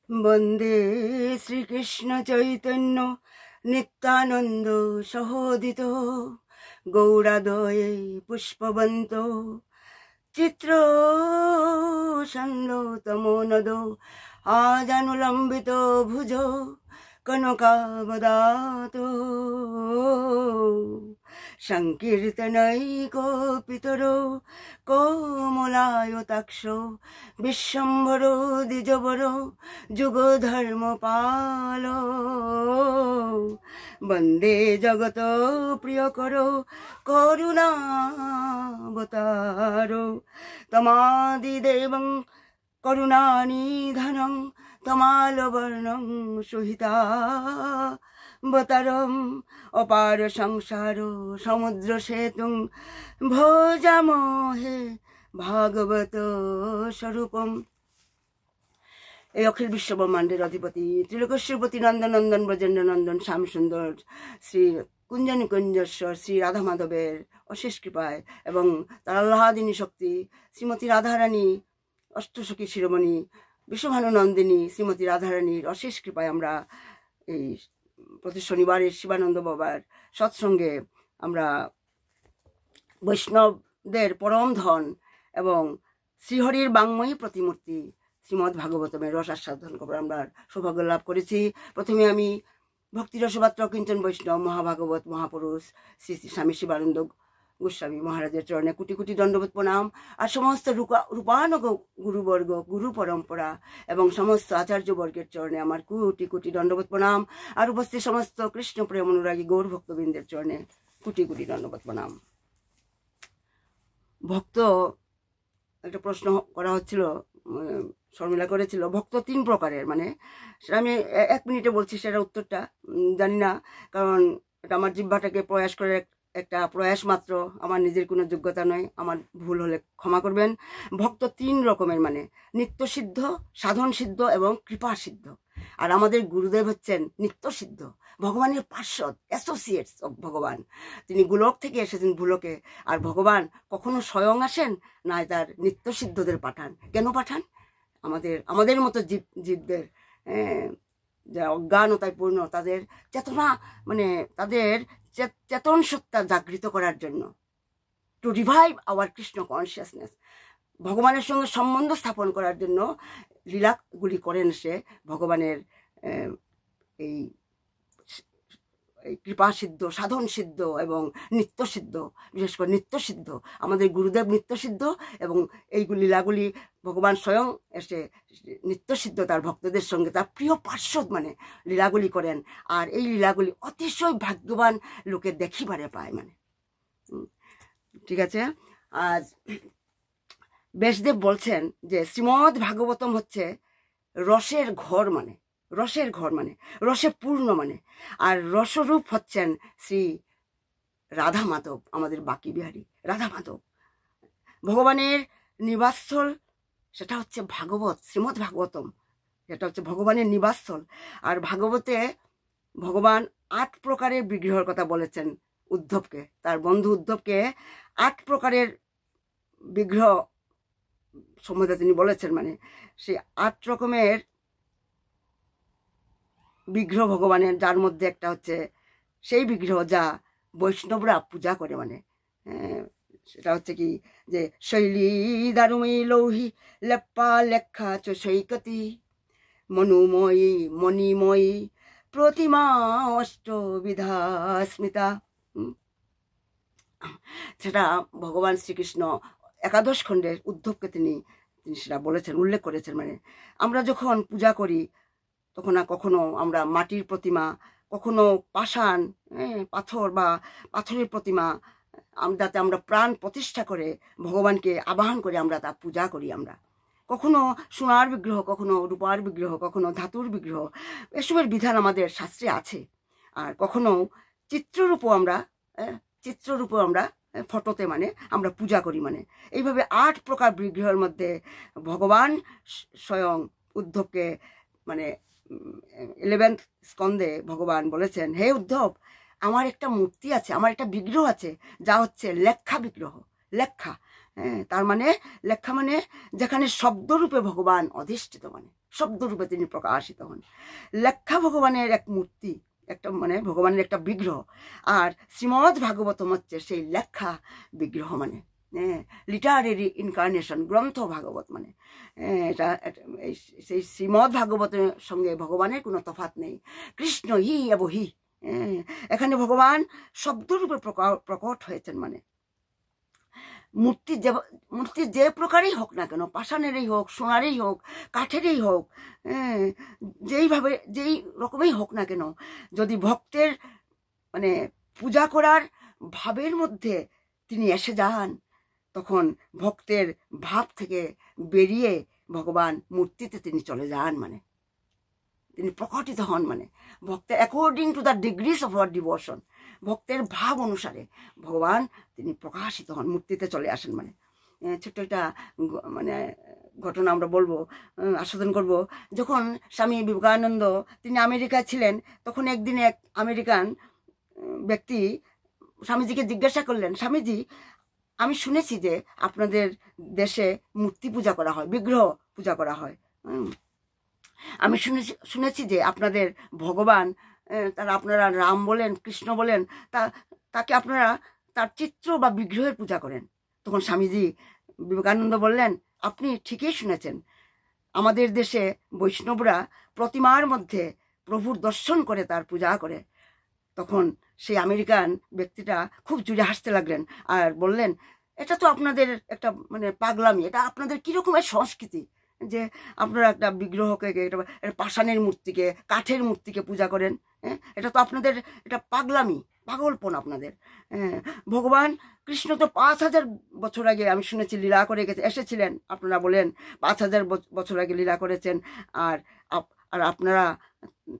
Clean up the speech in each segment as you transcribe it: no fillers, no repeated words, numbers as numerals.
বন্দে শ্রীকৃষ্ণ চৈতন্য নিত্যানন্দ সহোদিত গৌরাদয়ে পুষ্পবন্ত চিত্র সন্দ আজানুলম্বিত ভুজ কনকাবদাত সংকীর্তনৈকপিতর কোমলায়তাক্ষ বিশ্বম্ভর দ্বিজবর যুগধর্মপাল বন্দে জগত প্রিয়কর করুণাবতার তমাদিদেবং করুণানিধানং তমালবর্ণং সুহিতাবতারম অপার সংসার সমুদ্র সেতুং ভজামহে ভাগবত স্বরূপম। এই অখিল বিশ্ব ব্রহ্মাণ্ডের অধিপতি ত্রিলোকেশ্বরপতি নন্দনন্দন ব্রজেন্দ্র নন্দন শ্যাম সুন্দর শ্রী কুঞ্জন কুঞ্জেশ্বর শ্রী রাধা মাধবের অশেষ কৃপায় এবং তার আহ্লাদিনী শক্তি শ্রীমতী রাধারানী অষ্টসখী শিরোমণি বিশ্বভানু নন্দিনী শ্রীমতী রাধারানীর অশেষ কৃপায় আমরা এই প্রতি শনিবারের শিবানন্দ বাবার সৎসঙ্গে আমরা বৈষ্ণবদের পরম ধন এবং শ্রীহরির বাংময়ী প্রতিমূর্তি শ্রীমদ্ ভাগবতমের রস আস্বাদন করবার আমরা সৌভাগ্য লাভ করেছি। প্রথমে আমি ভক্তি রসপাত্র কিঞ্চন বৈষ্ণব মহাভাগবত মহাপুরুষ শ্রী শ্রী স্বামী শিবানন্দ গোস্বামী মহারাজের চরণে কোটি কোটি দণ্ডবোধ প্রণাম, আর সমস্ত রূপানুগ গুরুবর্গ গুরু পরম্পরা এবং সমস্ত আচার্যবর্গের চরণে আমার কোটি কোটি দণ্ডবোধ প্রণাম, আর উপস্থিত সমস্ত কৃষ্ণ প্রেম অনুরাগী গৌর ভক্তবৃন্দের চরণে কোটি কোটি দণ্ডবোধ প্রণাম। ভক্ত একটা প্রশ্ন করা হচ্ছিল, শর্মিলা করেছিল, ভক্ত তিন প্রকারের, মানে সেটা আমি 1 মিনিটে বলছি, সেটা উত্তরটা জানি না, কারণ এটা আমার জিহ্বাটাকে প্রয়াস করে একটা প্রয়াস মাত্র, আমার নিজের কোনো যোগ্যতা নয়, আমার ভুল হলে ক্ষমা করবেন। ভক্ত 3 রকমের, মানে নিত্য সিদ্ধ, সাধন সিদ্ধ এবং কৃপা সিদ্ধ। আর আমাদের গুরুদেব হচ্ছেন নিত্য সিদ্ধ, ভগবানের পার্ষদ, অ্যাসোসিয়েটস অফ ভগবান। তিনি গোলক থেকে এসেছেন ভূলোকে, আর ভগবান কখনো স্বয়ং আসেন না, তার নিত্য সিদ্ধদের পাঠান। কেন পাঠান? আমাদের মতো জীবদের যা অজ্ঞানতায় পূর্ণ, তাদের চেতনা, মানে তাদের চেতন সত্তা জাগৃত করার জন্য, to revive our Krishna consciousness, ভগবানের সঙ্গে সম্বন্ধ স্থাপন করার জন্য লীলাগুলি করেন সে। ভগবানের এই কৃপা সিদ্ধ, সাধন সিদ্ধ এবং নিত্য সিদ্ধ, বিশেষ করে নিত্য সিদ্ধ, আমাদের গুরুদেব নিত্য সিদ্ধ, এবং এইগুলি লীলাগুলি ভগবান স্বয়ং এসে নিত্য সিদ্ধ তার ভক্তদের সঙ্গে তার প্রিয় পার্শ্বদ মানে লীলাগুলি করেন। আর এই লীলাগুলি অতিশয় ভাগ্যবান লোকে দেখিবারে পায়, মানে ঠিক আছে। আজ ব্যাসদেব বলছেন যে শ্রীমদ্ ভাগবতম হচ্ছে রসের ঘর, মানে রসের ঘর মানে রসে পূর্ণ, মানে আর রসরূপ হচ্ছেন শ্রী রাধা মাধব, আমাদের বাকি বিহারী রাধা মাধব। ভগবানের নিবাসস্থল সেটা হচ্ছে ভাগবত, শ্রীমদ্ ভাগবতম, যেটা হচ্ছে ভগবানের নিবাসস্থল। আর ভাগবতে ভগবান 8 প্রকারের বিগ্রহের কথা বলেছেন উদ্ধবকে, তার বন্ধু উদ্ধবকে 8 প্রকারের বিগ্রহ সম্বন্ধে তিনি বলেছেন, মানে সেই 8 রকমের বিগ্রহ ভগবানের, যার মধ্যে একটা হচ্ছে সেই বিগ্রহ যা বৈষ্ণবরা পূজা করে, মানে সেটা হচ্ছে কি যে শৈলী দারুময়ী লৌহি লেপ্পা লেখা চ সৈকতি মনুময়ী মণিময়ী প্রতিমা অষ্টবিধা স্মিতা। সেটা ভগবান শ্রীকৃষ্ণ 11 খণ্ডে উদ্ধবকে তিনি সেটা বলেছেন, উল্লেখ করেছেন। মানে আমরা যখন পূজা করি তখন কখনো আমরা মাটির প্রতিমা, কখনো পাষাণ পাথর বা পাথরের প্রতিমা, যাতে আমরা প্রাণ প্রতিষ্ঠা করে ভগবানকে আবাহন করে আমরা তা পূজা করি। আমরা কখনো সোনার বিগ্রহ, কখনো রূপার বিগ্রহ, কখনো ধাতুর বিগ্রহ, এসবের বিধান আমাদের শাস্ত্রে আছে। আর কখনো চিত্ররূপও আমরা ফটোতে মানে আমরা পূজা করি। মানে এইভাবে 8 প্রকার বিগ্রহের মধ্যে ভগবান স্বয়ং উদ্ধবকে, মানে 11th স্কন্ধে ভগবান বলেছেন, হে উদ্ধব, আমার একটা মূর্তি আছে, আমার একটা বিগ্রহ আছে, যা হচ্ছে লেখা বিগ্রহ। লেখা হ্যাঁ, তার মানে লেখা মানে যেখানে শব্দরূপে ভগবান অধিষ্ঠিত, মানে শব্দরূপে তিনি প্রকাশিত হন। লেখা ভগবানের এক মূর্তি, একটা মানে ভগবানের একটা বিগ্রহ, আর শ্রীমদ ভাগবতম হচ্ছে সেই লেখা বিগ্রহ, মানে লিটারেরি ইনকার্নেশন, গ্রন্থ ভাগবত, মানে এটা সেই শ্রীমদ ভাগবতের সঙ্গে ভগবানের কোনো তফাৎ নেই। কৃষ্ণ হি এব হি, এখানে ভগবান শব্দরূপে প্রকট হয়েছেন। মানে মূর্তি যে প্রকারই হোক না কেন, পাষাণেরই হোক, সোনারই হোক, কাঠেরই হোক, যেইভাবে যেই রকমই হোক না কেন, যদি ভক্তের মানে পূজা করার ভাবের মধ্যে তিনি এসে যান, তখন ভক্তের ভাব থেকে বেরিয়ে ভগবান মূর্তিতে তিনি চলে যান, মানে তিনি প্রকটিত হন। মানে ভক্তের according to the degrees of our devotion, ভক্তের ভাব অনুসারে ভগবান তিনি প্রকাশিত হন, মূর্তিতে চলে আসেন। মানে ছোট্ট একটা মানে ঘটনা আমরা বলবো, আস্বাদন করব। যখন স্বামী বিবেকানন্দ তিনি আমেরিকায় ছিলেন, তখন একদিন এক আমেরিকান ব্যক্তি স্বামীজিকে জিজ্ঞাসা করলেন, স্বামীজি, আমি শুনেছি যে আপনাদের দেশে মূর্তি পূজা করা হয়, বিগ্রহ পূজা করা হয়। আমি শুনেছি যে আপনাদের ভগবান, তারা আপনারা রাম বলেন, কৃষ্ণ বলেন, তাকে আপনারা তার চিত্র বা বিগ্রহের পূজা করেন। তখন স্বামীজি বিবেকানন্দ বললেন, আপনি ঠিকই শুনেছেন, আমাদের দেশে বৈষ্ণবরা প্রতিমার মধ্যে প্রভুর দর্শন করে তার পূজা করে। তখন সেই আমেরিকান ব্যক্তিটা খুব জুড়ে হাসতে লাগলেন আর বললেন, এটা তো আপনাদের একটা মানে পাগলামি, এটা আপনাদের কীরকমের সংস্কৃতি যে আপনারা একটা বিগ্রহকে, একটা পাষাণের মূর্তিকে, কাঠের মূর্তিকে পূজা করেন। এটা তো আপনাদের এটা পাগলামি, পাগলপন আপনাদের। ভগবান কৃষ্ণ তো 5000 বছর আগে আমি শুনেছি লীলা করে এসেছিলেন। আপনারা বলেন 5000 বছর আগে লীলা করেছেন, আর আপনারা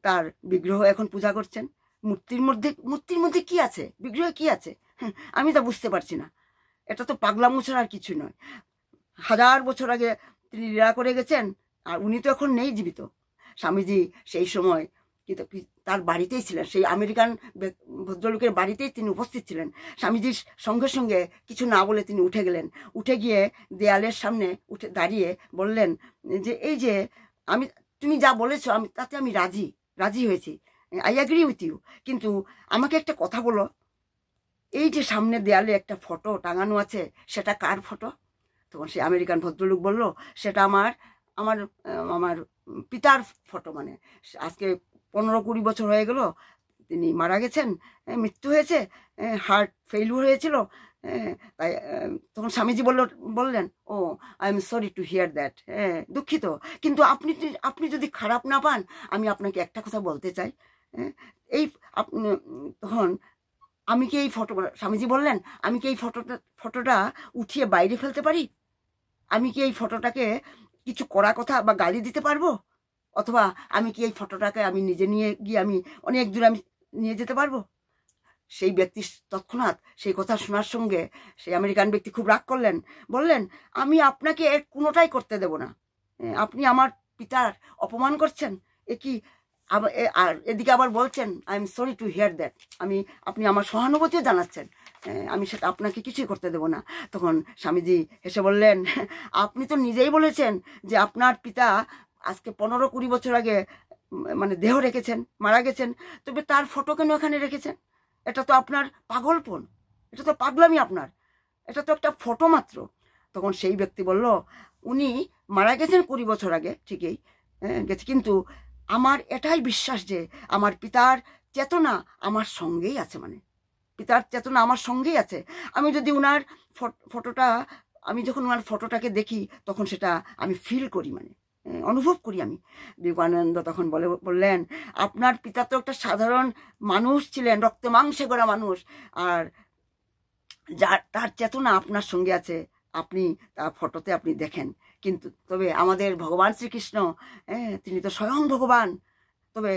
তার বিগ্রহ এখন পূজা করছেন। মূর্তির মধ্যে কি আছে, বিগ্রহে কি আছে? আমি তা বুঝতে পারছি না। এটা তো পাগলামো ছাড়া আর কিছু নয়। 1000 বছর আগে তিনি লীলা করে গেছেন, আর উনি তো এখন নেই জীবিত। স্বামীজি সেই সময় কিন্তু তার বাড়িতেই ছিলেন, সেই আমেরিকান ভদ্রলোকের বাড়িতেই তিনি উপস্থিত ছিলেন। স্বামীজির সঙ্গে সঙ্গে কিছু না বলে তিনি উঠে গেলেন। উঠে গিয়ে দেয়ালের সামনে উঠে দাঁড়িয়ে বললেন যে, এই যে তুমি যা বলেছো তাতে আমি রাজি হয়েছি, আই অ্যাগ্রি উইথ ইউ, কিন্তু আমাকে একটা কথা বলো, এই যে সামনে দেয়ালে একটা ফটো টাঙানো আছে, সেটা কার ফটো? তখন সেই আমেরিকান ভদ্রলোক বলল, সেটা আমার আমার আমার পিতার ফটো। মানে আজকে 15-20 বছর হয়ে গেল, তিনি মারা গেছেন, মৃত্যু হয়েছে, হার্ট ফেইলিউর হয়েছিল। তাই তখন স্বামীজি বললেন, oh I am sorry to hear that, দুঃখিত, কিন্তু আপনি যদি খারাপ না পান, আমি আপনাকে একটা কথা বলতে চাই। এই তখন আমি কি এই স্বামীজি বললেন, আমি কি এই ফটোটা উঠিয়ে বাইরে ফেলতে পারি? আমি কি এই ফটোটাকে কিছু কড়া কথা বা গালি দিতে পারবো? অথবা আমি কি এই ফটোটাকে আমি নিজে নিয়ে গিয়ে আমি অনেক দূর আমি নিয়ে যেতে পারবো? সেই ব্যক্তি তৎক্ষণাৎ সেই কথা শোনার সঙ্গে সেই আমেরিকান ব্যক্তি খুব রাগ করলেন, বললেন, আমি আপনাকে এর কোনোটাই করতে দেব না। আপনি আমার পিতার অপমান করছেন, আর এদিকে আবার বলছেন I am sorry to hear that, আপনি আমার সহানুভূতিও জানাচ্ছেন, আমি সেটা আপনাকে কিছুই করতে দেব না। তখন স্বামীজি হেসে বললেন, আপনি তো নিজেই বলেছেন যে আপনার পিতা আজকে 15-20 বছর আগে মানে দেহ রেখেছেন, মারা গেছেন, তবে তার ফটো কেন এখানে রেখেছেন? এটা তো আপনার পাগলপন, এটা তো পাগলামি আপনার, এটা তো একটা ফটো মাত্র। তখন সেই ব্যক্তি বলল, উনি মারা গেছেন 20 বছর আগে ঠিকই গেছে, কিন্তু আমার এটাই বিশ্বাস যে আমার পিতার চেতনা আমার সঙ্গেই আছে, মানে পিতার চেতনা আমার সঙ্গেই আছে। আমি যদি উনার আমি যখন ওনার ফটোটাকে দেখি, তখন সেটা আমি ফিল করি, মানে অনুভব করি আমি। বিবেকানন্দ তখন বললেন, আপনার পিতা তো একটা সাধারণ মানুষ ছিলেন, রক্ত মাংসে গড়া মানুষ, আর তার চেতনা আপনার সঙ্গে আছে, আপনি তার ফটোতে আপনি দেখেন। কিন্তু তবে আমাদের ভগবান শ্রীকৃষ্ণ, তিনি তো স্বয়ং ভগবান। তবে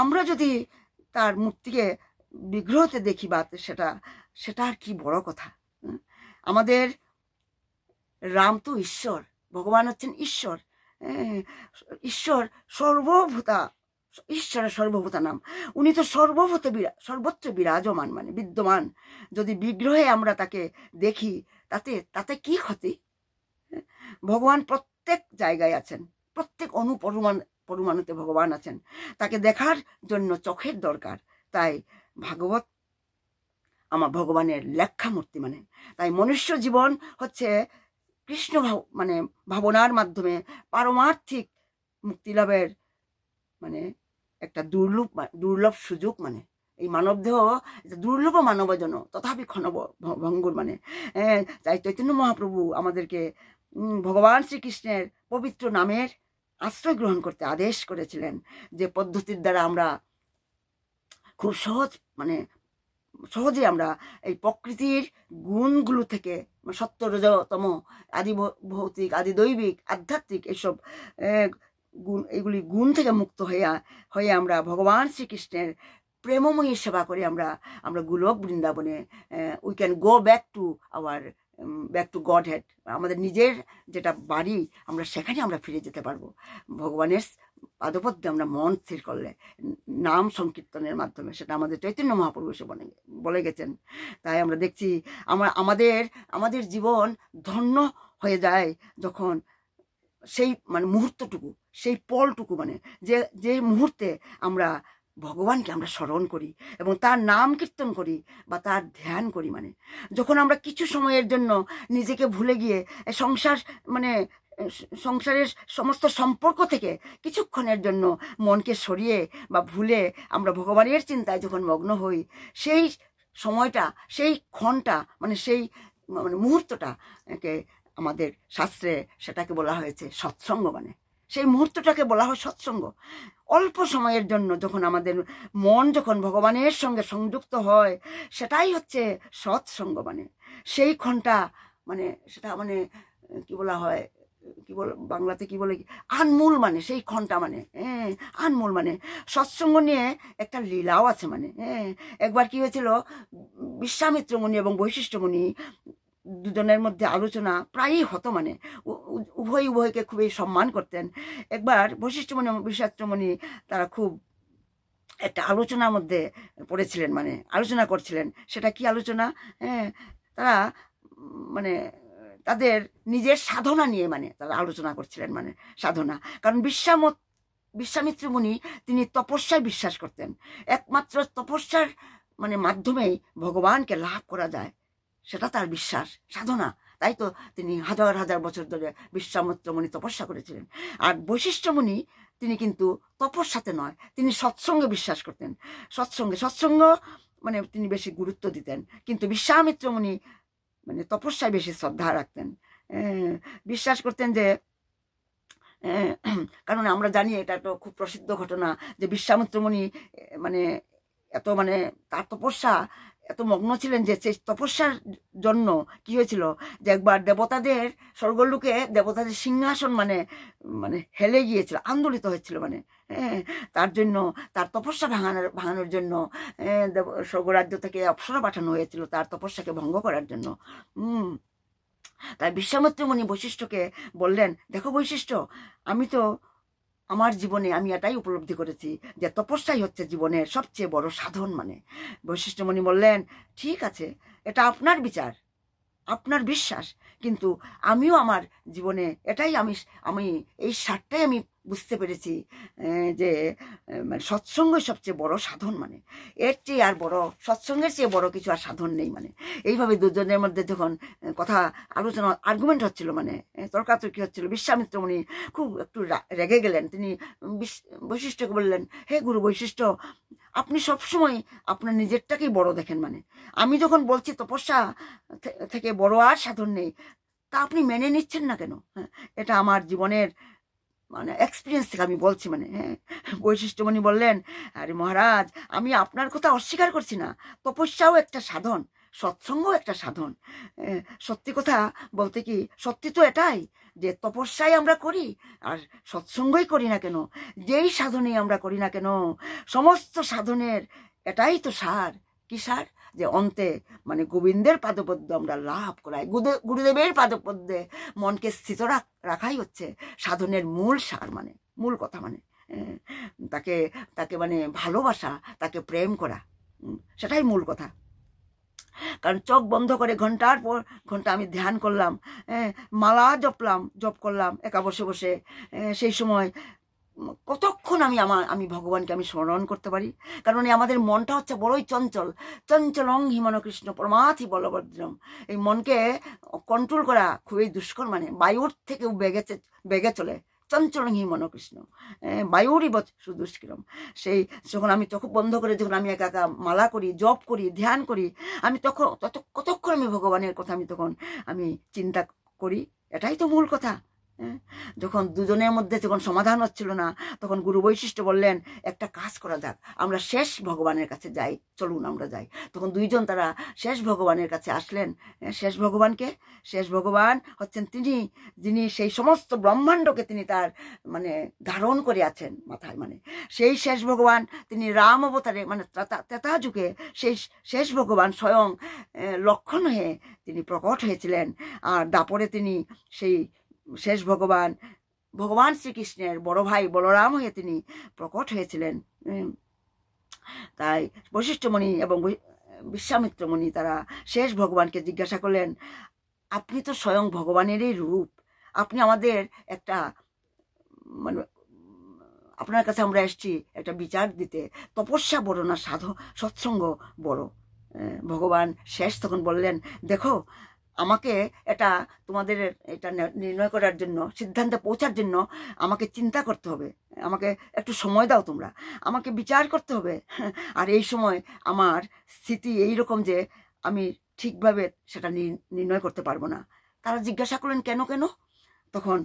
আমরা যদি তার মূর্তিকে বিগ্রহতে দেখি, বা সেটা আর কি বড় কথা। আমাদের রাম তো ঈশ্বর, ভগবান হচ্ছেন ঈশ্বর, ঈশ্বর ঈশ্বরের সর্বভূতা নাম, উনি তো সর্বত্র বিরাজমান, মানে বিদ্যমান। যদি বিগ্রহে আমরা তাকে দেখি, তাতে তাতে কি ক্ষতি? ভগবান প্রত্যেক জায়গায় আছেন, প্রত্যেক পরমাণুতে ভগবান আছেন। তাকে দেখার জন্য চোখের দরকার। তাই ভাগবত আমার ভগবানের লেখা মূর্তি। মানে তাই মনুষ্য জীবন হচ্ছে কৃষ্ণ মানে ভাবনার মাধ্যমে পারমার্থিক মুক্তিলাভের মানে একটা দুর্লভ সুযোগ। মানে এই মানবদেহ দুর্লভ মানবজন তথাপি ক্ষণব ভঙ্গুর। মানে তাই চৈতন্য মহাপ্রভু আমাদেরকে ভগবান শ্রীকৃষ্ণের পবিত্র নামের আশ্রয় গ্রহণ করতে আদেশ করেছিলেন, যে পদ্ধতির দ্বারা আমরা খুব সহজে আমরা এই প্রকৃতির গুণগুলো থেকে সত্য রজতম আদি ভৌতিক আদি দৈবিক আধ্যাত্মিক এসব এইগুলি গুণ থেকে মুক্ত হয়ে আমরা ভগবান শ্রীকৃষ্ণের প্রেমময়ী সেবা করে আমরা গোলক বৃন্দাবনে we can go back to god head, আমাদের নিজের যেটা বাড়ি আমরা সেখানে আমরা ফিরে যেতে পারবো ভগবানের পাদপদ্মে আমরা মন স্থির করলে, নাম সংকীর্তনের মাধ্যমে। সেটা আমাদের চৈতন্য মহাপ্রভু এসে বলে গেছেন। তাই আমরা দেখছি আমাদের জীবন ধন্য হয়ে যায় যখন সেই মানে মুহূর্তটুকু, সেই পলটুকু, মানে যে মুহূর্তে আমরা ভগবানকে আমরা স্মরণ করি এবং তার নাম কীর্তন করি বা তার ধ্যান করি। মানে যখন আমরা কিছু সময়ের জন্য নিজেকে ভুলে গিয়ে সংসারের সমস্ত সম্পর্ক থেকে কিছুক্ষণের জন্য মনকে সরিয়ে বা ভুলে আমরা ভগবানের চিন্তায় যখন মগ্ন হই, সেই সময়টা, সেই ক্ষণটা, সেই মুহূর্তটাকে আমাদের শাস্ত্রে সেটাকে বলা হয়েছে সৎসঙ্গ। মানে সেই মুহূর্তটাকে বলা হয় সৎসঙ্গ। অল্প সময়ের জন্য যখন আমাদের মন যখন ভগবানের সঙ্গে সংযুক্ত হয়, সেটাই হচ্ছে সৎসঙ্গ। মানে সেই ক্ষণটা সেটা কি বলা হয়, বাংলাতে কি বলে, আনমূল। মানে সেই ক্ষণটা আনমূল। সৎসঙ্গ নিয়ে একটা লীলাও আছে। একবার কি হয়েছিল, বিশ্বামিত্র মুনি এবং বৈশিষ্ট্য মুনি দুজনের মধ্যে আলোচনা প্রায়ই হতো। উভয়কে খুবই সম্মান করতেন। একবার বৈশিষ্ট্য মুনি এবং বিশ্বামিত্র তারা খুব একটা আলোচনার মধ্যে পড়েছিলেন, আলোচনা করছিলেন। সেটা কি আলোচনা? তারা তাদের নিজের সাধনা নিয়ে তারা আলোচনা করছিলেন। সাধনা, কারণ বিশ্বামিত্র মুনি তিনি তপস্যায় বিশ্বাস করতেন। একমাত্র তপস্যার মাধ্যমেই ভগবানকে লাভ করা যায়, সেটা তার বিশ্বাস, সাধনা। তাই তো তিনি হাজার হাজার বছর ধরে বিশ্বামিত্র মুনি তপস্যা করেছিলেন। আর বৈশিষ্ট্য মুনি তিনি কিন্তু তপস্যাতে নয়, তিনি সৎসঙ্গে বিশ্বাস করতেন। সৎসঙ্গ তিনি বেশি গুরুত্ব দিতেন। কিন্তু বিশ্বামিত্র মুনি তপস্যায় বেশি শ্রদ্ধা রাখতেন, বিশ্বাস করতেন যে, কারণ আমরা জানি এটা তো খুব প্রসিদ্ধ ঘটনা যে বিশ্বামিত্র মুনি এত তার তপস্যা এত মগ্ন ছিলেন যে সেই তপস্যার জন্য কি হয়েছিল, যে একবার স্বর্গলোকে দেবতাদের সিংহাসন হেলে গিয়েছিল, আন্দোলিত হয়েছিল। তার জন্য, তার তপস্যা ভাঙানোর জন্য স্বর্গরাজ্য থেকে অপ্সরা পাঠানো হয়েছিল তার তপস্যাকে ভঙ্গ করার জন্য। তাই বিশ্বামিত্র মুনি বৈশিষ্ট্যকে বললেন, দেখো বৈশিষ্ট্য, আমার জীবনে আমি এটাই উপলব্ধি করেছি যে তপস্যাই হচ্ছে জীবনের সবচেয়ে বড় সাধন। বৈশিষ্ট্য মুনি বললেন, ঠিক আছে, এটা আপনার বিচার, আপনার বিশ্বাস, কিন্তু আমিও আমার জীবনে এটাই আমি এই সারটাই আমি বুঝতে পেরেছি যে সৎসঙ্গই সবচেয়ে বড় সাধন। এর চেয়ে আর বড়, সৎসঙ্গের চেয়ে বড় কিছু আর সাধন নেই। এইভাবে দুজনের মধ্যে যখন কথা আলোচনা আর্গুমেন্ট হচ্ছিল, তর্কাতর্কি হচ্ছিল, বিশ্বামিত্র মুনি খুব একটু রেগে গেলেন। তিনি বৈশিষ্ট্যকে বললেন, হে গুরু বৈশিষ্ট্য, আপনি সবসময় আপনার নিজেরটাকেই বড় দেখেন। আমি যখন বলছি তপস্যা থেকে বড় আর সাধন নেই, তা আপনি মেনে নিচ্ছেন না কেন? এটা আমার জীবনের এক্সপিরিয়েন্স থেকে আমি বলছি। বৈশিষ্ট্য মুনি বললেন, আরে মহারাজ, আমি আপনার কথা অস্বীকার করছি না, তপস্যাও একটা সাধন, সৎসঙ্গও একটা সাধন। সত্যি কথা বলতে কি, সত্যি তো এটাই যে তপস্যাই আমরা করি আর সৎসঙ্গই করি না কেন, যেই সাধনেই আমরা করি না কেন, সমস্ত সাধনের এটাই তো সার। কি সার? যে অন্তে গোবিন্দের পাদপদ্ম আমরা লাভ করাই, গুরুদেবের পাদপদ্মে মনকে স্থিত রাখাই হচ্ছে সাধনের মূল সার, মূল কথা। তাকে ভালোবাসা, তাকে প্রেম করা, সেটাই মূল কথা। কারণ চোখ বন্ধ করে ঘন্টার পর ঘন্টা আমি ধ্যান করলাম, মালা জপ করলাম একা বসে বসে। সেই সময় কতক্ষণ আমি ভগবানকে আমি স্মরণ করতে পারি। কারণ আমাদের মনটা হচ্ছে বড়ই চঞ্চল। চঞ্চলং হিমন কৃষ্ণ পরমাথি বলভদ্রম। এই মনকে কন্ট্রোল করা খুবই দুষ্কর, মানে বায়ুর থেকেও বেগে চলে। চঞ্চল হিমন কৃষ্ণ, বায়ুরই সুদুষ্করম। সেই যখন আমি চোখ বন্ধ করে যখন আমি একা একা মালা করি, জপ করি, ধ্যান করি, আমি কতক্ষণ আমি ভগবানের কথা আমি চিন্তা করি। এটাই তো মূল কথা। যখন দুজনের মধ্যে যখন সমাধান হচ্ছিল না, তখন গুরু বৈশিষ্ট্য বললেন একটা কাজ করা যাক, আমরা শেষ ভগবানের কাছে যাই, চলুন আমরা যাই। তখন দুইজন তারা শেষ ভগবানের কাছে আসলেন। শেষ ভগবান হচ্ছেন তিনি যিনি সেই সমস্ত ব্রহ্মাণ্ডকে তিনি তার মানে ধারণ করে আছেন মাথায়। মানে সেই শেষ ভগবান তিনি রাম অবতারে, মানে ত্রেতা যুগে সেই শেষ ভগবান স্বয়ং লক্ষণ হয়ে তিনি প্রকট হয়েছিলেন। আর দাপরে তিনি সেই শেষ ভগবান শ্রীকৃষ্ণের বড় ভাই বলরাম হয়ে তিনি প্রকট হয়েছিলেন। তাই বশিষ্ঠমণি এবং বিশ্বামিত্র মুনি তারা শেষ ভগবানকে জিজ্ঞাসা করলেন, আপনি তো স্বয়ং ভগবানেরই রূপ, আপনি আমাদের একটা মানে আপনার কাছে আমরা এসেছি একটা বিচার দিতে, তপস্যা বড় না সৎসঙ্গ বড়? ভগবান শেষ তখন বললেন, দেখো আমাকে তোমাদের এটা নির্ণয় করার জন্য, সিদ্ধান্তে পৌঁছার জন্য আমাকে চিন্তা করতে হবে, আমাকে একটু সময় দাও, তোমরা আমাকে বিচার করতে হবে। আর এই সময় আমার স্থিতি এইরকম যে আমি ঠিকভাবে সেটা নির্ণয় করতে পারবো না। তারা জিজ্ঞাসা করলেন, কেন? তখন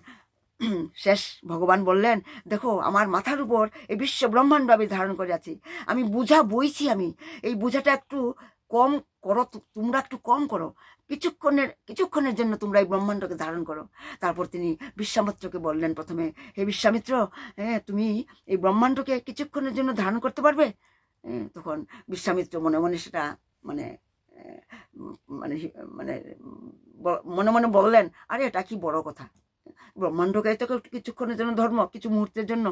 শেষ ভগবান বললেন, দেখো আমার মাথার উপর এই বিশ্ব ব্রহ্মাণ্ড আমি ধারণ করে আছি, আমি বুঝা বইছি, আমি এই বুঝাটা একটু কম করো, তোমরা একটু কম করো, কিছুক্ষণের জন্য তোমরা এই ব্রহ্মাণ্ডকে ধারণ করো। তারপর তিনি বিশ্বামিত্রকে বললেন প্রথমে, হে বিশ্বামিত্র, তুমি এই ব্রহ্মাণ্ডকে কিছুক্ষণের জন্য ধারণ করতে পারবে? তখন বিশ্বামিত্র মনে মনে সেটা মানে মানে মানে মনে মনে বললেন, আরে এটা কি বড় কথা, ব্রহ্মাণ্ডকে তো কিছুক্ষণের জন্য ধর্ম, কিছু মুহূর্তের জন্য,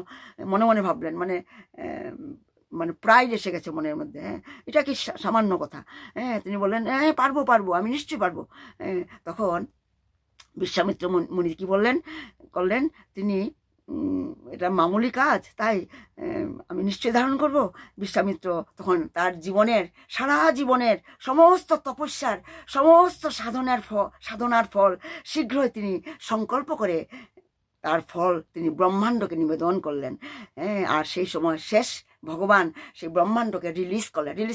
মনে মনে ভাবলেন, মানে প্রায় এসে গেছে মনের মধ্যে, এটা কি সামান্য কথা? তিনি বললেন, পারবো, আমি নিশ্চয়ই পারবো। তখন বিশ্বামিত্র মুনি কি করলেন, তিনি এটা মামুলি কাজ, তাই আমি নিশ্চয়ই ধারণ করব। বিশ্বামিত্র তখন তার সারা জীবনের সমস্ত তপস্যার, সমস্ত সাধনার ফল শীঘ্রই তিনি সংকল্প করে তার ফল তিনি ব্রহ্মাণ্ডকে নিবেদন করলেন। আর সেই সময় শেষ ভগবান সেই ব্রহ্মাণ্ডকে রিলিজ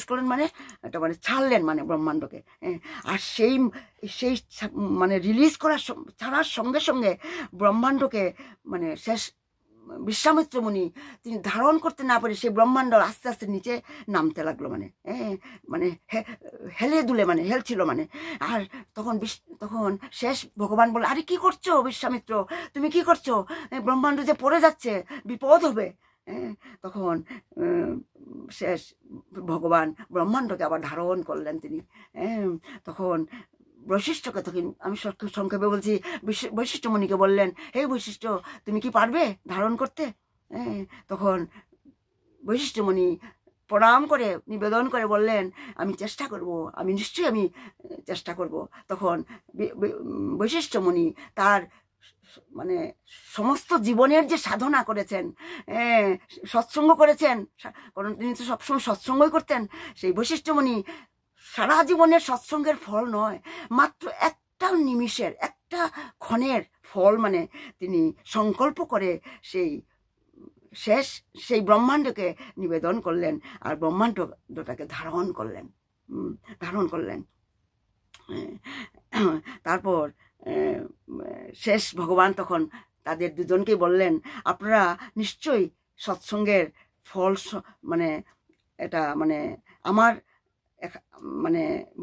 করলেন মানে এটা মানে ছাড়লেন, মানে ব্রহ্মাণ্ডকে। আর সেই মানে রিলিজ ছাড়ার সঙ্গে সঙ্গে ব্রহ্মাণ্ডকে মানে শেষ বিশ্বামিত্র মুনি তিনি ধারণ করতে না পারে সেই ব্রহ্মাণ্ড আস্তে আস্তে নিচে নামতে লাগলো, মানে হেলে দুলে হেলছিল। আর তখন শেষ ভগবান বলে, আরে কি করছো বিশ্বামিত্র, তুমি কি করছো, ব্রহ্মাণ্ড যে পড়ে যাচ্ছে, বিপদ হবে। তখন শেষ ভগবান ব্রহ্মাণ্ডকে আবার ধারণ করলেন তিনি। তখন বৈশিষ্ট্যকে, তখন আমি সংক্ষেপে বলছি, বৈশিষ্ট্য মুনিকে বললেন, হে বৈশিষ্ট্য, তুমি কি পারবে ধারণ করতে? তখন বৈশিষ্ট্য মুনি প্রণাম করে নিবেদন করে বললেন, আমি চেষ্টা করব, আমি নিশ্চয়ই আমি চেষ্টা করব। তখন বৈশিষ্ট্য মুনি তার মানে সমস্ত জীবনের যে সাধনা করেছেন, সৎসঙ্গ করেছেন, কারণ তিনি তো সবসময় সৎসঙ্গই করতেন, সেই বৈশিষ্ট্য মুনি সারা জীবনের সৎসঙ্গের ফল নয়, মাত্র একটা নিমিষের, একটা ক্ষণের ফল তিনি সংকল্প করে সেই ব্রহ্মাণ্ডকে নিবেদন করলেন আর ব্রহ্মাণ্ডটাকে ধারণ করলেন। তারপর শেষ ভগবান তখন তাদের দুজনকেই বললেন, আপনারা নিশ্চয়ই সৎসঙ্গের ফল এটা আমার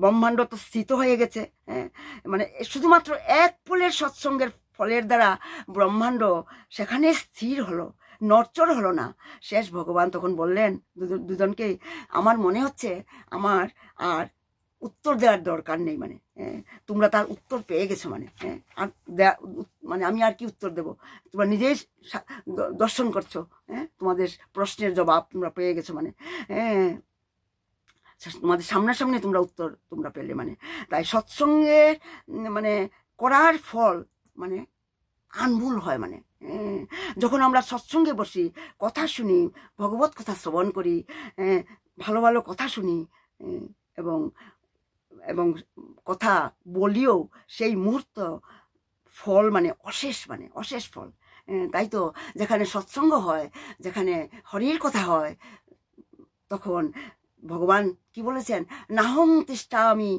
ব্রহ্মাণ্ড তো স্থিত হয়ে গেছে, শুধুমাত্র এক ফুলের সৎসঙ্গের ফলের দ্বারা ব্রহ্মাণ্ড সেখানে স্থির হলো, নড়চড় হলো না। শেষ ভগবান তখন বললেন দুজনকেই, আমার মনে হচ্ছে আমার আর উত্তর দেওয়ার দরকার নেই, তোমরা তার উত্তর পেয়ে গেছো, আর আমি আর কি উত্তর দেব, তোমরা নিজেই দর্শন করছো, তোমাদের প্রশ্নের জবাব তোমরা পেয়ে গেছো। তোমাদের সামনাসামনি তোমরা উত্তর তোমরা পেলে। মানে তাই সৎসঙ্গের মানে করার ফল মানে আনমূল হয়। মানে যখন আমরা সৎসঙ্গে বসি, কথা শুনি, ভগবত কথা শ্রবণ করি, ভালো ভালো কথা শুনি এবং এবং কথা বলিও, সেই মুহূর্ত ফল মানে অশেষ ফল। তাই তো যেখানে সৎসঙ্গ হয়, যেখানে হরির কথা হয়, তখন ভগবান কি বলেছেন, নাহং তিষ্ঠামি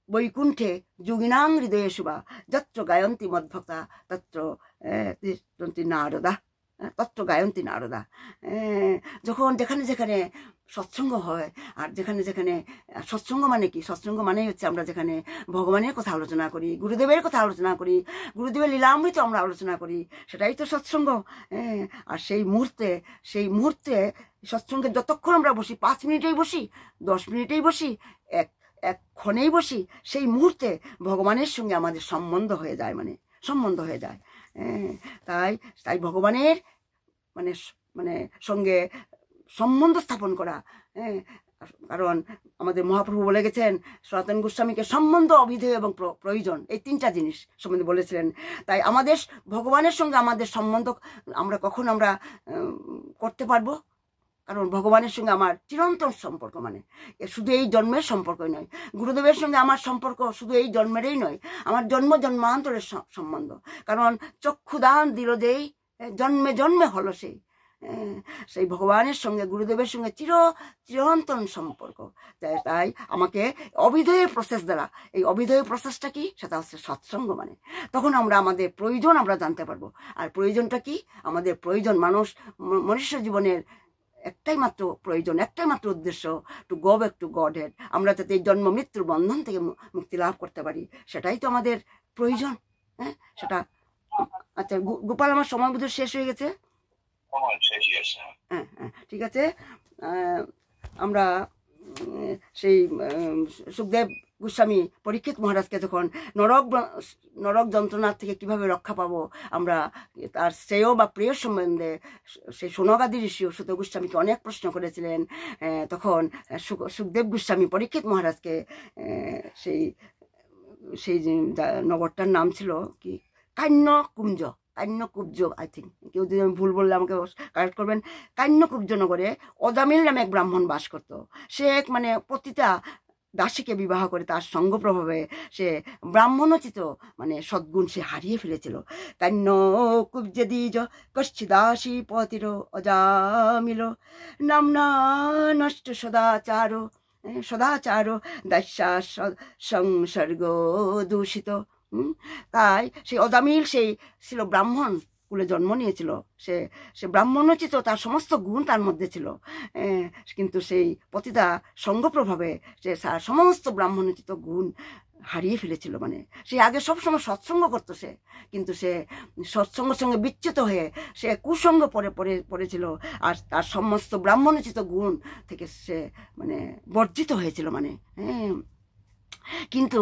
বৈকুণ্ঠে যোগিনাং হৃদয়ে শুভা যত্র গায়ন্তী মদ্ভক্তা তত্র তিষ্ঠন্তি নারদা, তত্র গায়ন্তী নারদা। যখন যেখানে যেখানে সৎসঙ্গ হয়, আর যেখানে যেখানে সৎসঙ্গ মানে কি, সৎসঙ্গ মানেই হচ্ছে আমরা যেখানে ভগবানের কথা আলোচনা করি, গুরুদেবের কথা আলোচনা করি, গুরুদেবের লীলামৃত আমরা আলোচনা করি, সেটাই তো সৎসঙ্গ। আর সেই মুহূর্তে সৎসঙ্গে যতক্ষণ আমরা বসি, 5 মিনিটেই বসি, 10 মিনিটেই বসি, এক ক্ষণেই বসি, সেই মুহূর্তে ভগবানের সঙ্গে আমাদের সম্বন্ধ হয়ে যায়, মানে সম্বন্ধ হয়ে যায়। তাই ভগবানের মানে মানে সঙ্গে সম্বন্ধ স্থাপন করা। কারণ আমাদের মহাপ্রভু বলে গেছেন, সনাতন গোস্বামীকে সম্বন্ধ, অভিধেয় এবং প্রয়োজন, এই 3টা জিনিস সম্বন্ধে বলেছিলেন। তাই আমাদের ভগবানের সঙ্গে আমাদের সম্বন্ধ আমরা কখন আমরা করতে পারবো? কারণ ভগবানের সঙ্গে আমার চিরন্তন সম্পর্ক, মানে শুধু এই জন্মের সম্পর্কই নয়, গুরুদেবের সঙ্গে আমার সম্পর্ক শুধু এই জন্মেরই নয়, আমার জন্মান্তরের সম্বন্ধ। কারণ চক্ষুদান দিল যেই, জন্মে জন্মে হলো সেই ভগবানের সঙ্গে, গুরুদেবের সঙ্গে চিরন্তন সম্পর্ক। তাই আমাকে অভিধেয় প্রসেস দ্বারা, এই অভিধেয় প্রসেসটা কি, সেটা হচ্ছে সৎসঙ্গ। মানে তখন আমরা আমাদের প্রয়োজন আমরা জানতে পারবো। আর প্রয়োজনটা কি? আমাদের প্রয়োজন, মনুষ্য জীবনের একটাই মাত্র প্রয়োজন, একটাই মাত্র উদ্দেশ্য, to go back to god head. আমরা যাতে এই জন্ম মৃত্যুর বন্ধন থেকে মুক্তি লাভ করতে পারি, সেটাই তো আমাদের প্রয়োজন। সেটা আচ্ছা গোপাল, আমার সময় বোধহয় শেষ হয়ে গেছে। হ্যাঁ, ঠিক আছে। আমরা সেই সুখদেব গোস্বামী পরীক্ষিত মহারাজকে যখন নরক যন্ত্রণার থেকে কিভাবে রক্ষা পাবো আমরা, তার শ্রেয় বা প্রিয় সম্বন্ধে সেই সোনগাদি ঋষি সুত গোস্বামীকে অনেক প্রশ্ন করেছিলেন। তখন সুখদেব গোস্বামী পরীক্ষিত মহারাজকে সেই নগরটার নাম ছিল কি, কান্যকুঞ্জ, আই থিঙ্ক, কেউ যদি আমি ভুল বললে আমাকে কারেক্ট করবেন। কান্যকুব্জ নগরে অজামিল নামে এক ব্রাহ্মণ বাস করত। সে এক মানে পতিতা দাসীকে বিবাহ করে তার সঙ্গ প্রভাবে সে ব্রাহ্মণোচিত মানে সদ্গুণ সে হারিয়ে ফেলেছিল। কান্যকুব্জে দ্বিজ কশ্চি দাসী পতির অজামিল নামনা নষ্ট সদাচার দাস্যা সংসর্গ দূষিত। তাই সেই অজামিল সেই ছিল ব্রাহ্মণ কুলে জন্ম নিয়েছিল, সে ব্রাহ্মণোচিত, তার সমস্ত গুণ তার মধ্যে ছিল। কিন্তু সেই পতিতা সঙ্গ প্রভাবে সে সমস্ত ব্রাহ্মণোচিত গুণ হারিয়ে ফেলেছিল। মানে সে আগে সবসময় সৎসঙ্গ করতো সে, কিন্তু সে সৎসঙ্গের সঙ্গে বিচ্যুত হয়ে সে কুসঙ্গ পড়েছিল, আর তার সমস্ত ব্রাহ্মণোচিত গুণ থেকে সে মানে বর্জিত হয়েছিল। মানে কিন্তু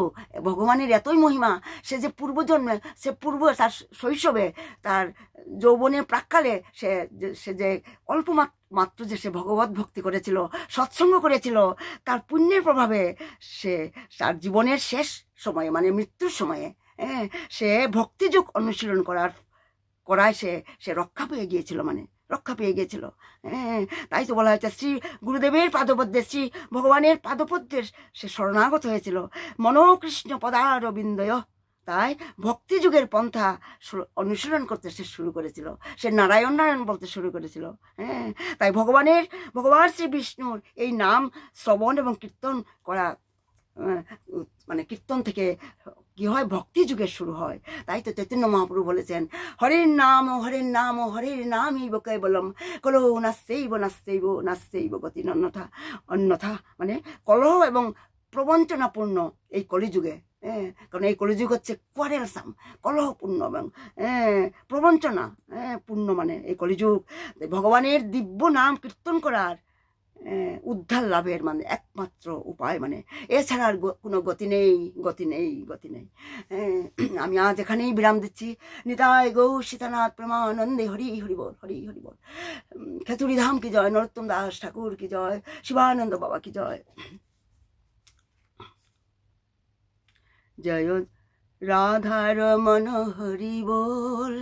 ভগবানের এতই মহিমা, সে যে পূর্বজন্মে, তার শৈশবে, তার যৌবনের প্রাক্কালে সে যে অল্প মাত্র যে সে ভগবত ভক্তি করেছিল, সৎসঙ্গ করেছিল, তার পুণ্যের প্রভাবে সে তার জীবনের শেষ সময়ে মানে মৃত্যুর সময়ে সে ভক্তিযোগ অনুশীলন করায় সে রক্ষা পেয়ে গিয়েছিল, মানে রক্ষা পেয়ে গিয়েছিল। তাই তো বলা হয়েছে শ্রী গুরুদেবের পাদপদ্মে, শ্রী ভগবানের পাদপদ্মের সে শরণাগত হয়েছিল। মনোকৃষ্ণ পদারবিন্দয়, তাই ভক্তিযুগের পন্থা অনুশীলন করতে সে শুরু করেছিল, সে নারায়ণ বলতে শুরু করেছিল। তাই ভগবান শ্রী বিষ্ণুর এই নাম শ্রবণ এবং কীর্তন করা, মানে কীর্তন থেকে কি হয়, ভক্তি যুগের শুরু হয়। তাই তো চৈতন্য মহাপ্রভু বলেছেন, হরের নাম হরের নামই কেবলম কলহ নাস্তেইব গতি অন্যথা। মানে কলহ এবং প্রবঞ্চনাপূর্ণ এই কলিযুগে, কারণ এই কলিযুগ হচ্ছে কোয়ারেলসাম, কলহপূর্ণ এবং প্রবঞ্চনা পূর্ণ, মানে এই কলিযুগ। ভগবানের দিব্য নাম কীর্তন করার উদ্ধার লাভের মানে একমাত্র উপায়, মানে এছাড়া আর কোনো গতি নেই, গতি নেই, গতি নেই। আমি আজ এখানেই বিরাম দিচ্ছি। নিতাই গৌ সীতানাথ প্রেমানন্দে হরি হরি বল, হরি হরি বল। খেতুরি ধাম কি জয়, নরোত্তম দাস ঠাকুর কি জয়, শিবানন্দ বাবা কি জয়। জয় রাধার মন হরি বল,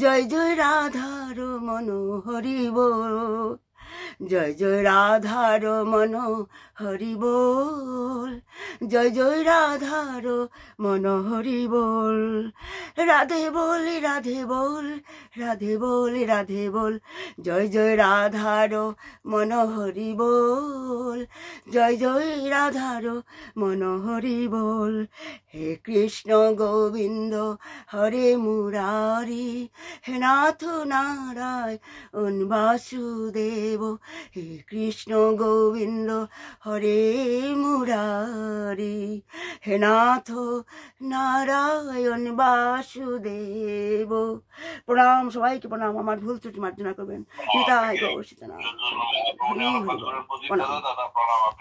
জয় জয় রাধার মন হরি বল, জয় জয় রাধার মন হরি বল, জয় জয় রাধার মন হরি বল। রাধে বল রাধে বল, রাধে বল রাধে বল, জয় জয় রাধার মন হরি বল, জয় জয় রাধার মন হরি বল। হে কৃষ্ণ গোবিন্দ হরে মুরারি, হে নাথ নারায়ণ বাসুদেব, হে কৃষ্ণ গোবিন্দ হরে মুরারি, হে নাথ নারায়ণ বাসুদেব। প্রণাম সবাইকে, প্রণাম। আমার ভুল ত্রুটি মার্জনা করবেন। নিতাই গৌর সীতানাথ, প্রণাম।